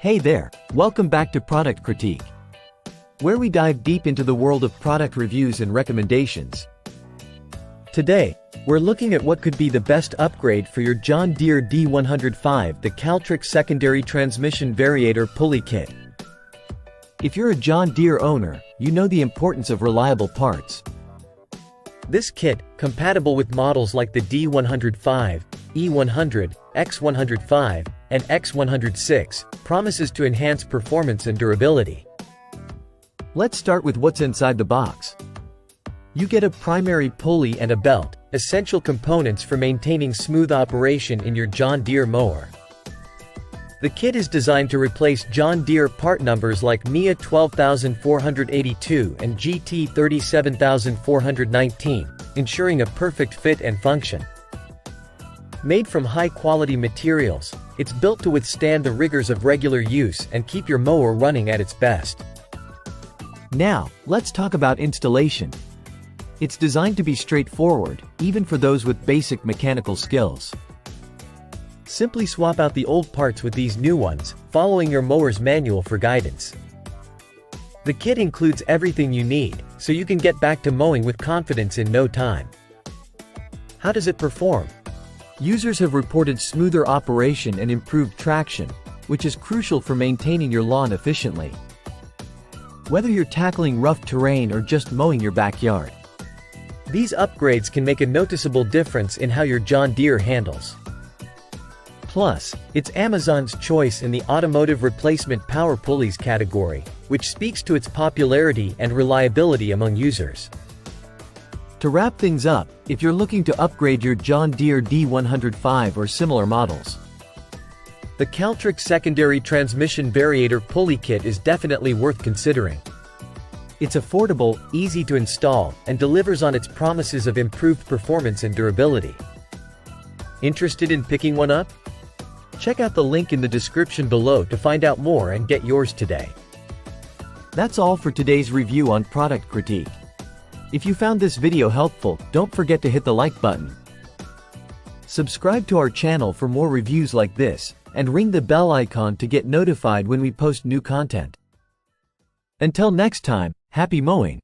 Hey there, welcome back to Product Critique, where we dive deep into the world of product reviews and recommendations. Today, we're looking at what could be the best upgrade for your John Deere D105, the Caltric secondary transmission variator pulley kit. If you're a John Deere owner, you know the importance of reliable parts. This kit, compatible with models like the D105, E100, X105, and X106, promises to enhance performance and durability. Let's start with what's inside the box. You get a primary pulley and a belt, essential components for maintaining smooth operation in your John Deere mower. The kit is designed to replace John Deere part numbers like MIA 12482 and GT 37419, ensuring a perfect fit and function. Made from high-quality materials, it's built to withstand the rigors of regular use and keep your mower running at its best. Now, let's talk about installation. It's designed to be straightforward, even for those with basic mechanical skills. Simply swap out the old parts with these new ones, following your mower's manual for guidance. The kit includes everything you need, so you can get back to mowing with confidence in no time. How does it perform? Users have reported smoother operation and improved traction, which is crucial for maintaining your lawn efficiently. Whether you're tackling rough terrain or just mowing your backyard, these upgrades can make a noticeable difference in how your John Deere handles. Plus, it's Amazon's choice in the automotive replacement power pulleys category, which speaks to its popularity and reliability among users. To wrap things up, if you're looking to upgrade your John Deere D105 or similar models, the Caltric secondary transmission variator pulley kit is definitely worth considering. It's affordable, easy to install, and delivers on its promises of improved performance and durability. Interested in picking one up? Check out the link in the description below to find out more and get yours today. That's all for today's review on Product Critique. If you found this video helpful, don't forget to hit the like button. Subscribe to our channel for more reviews like this, and ring the bell icon to get notified when we post new content. Until next time, happy mowing!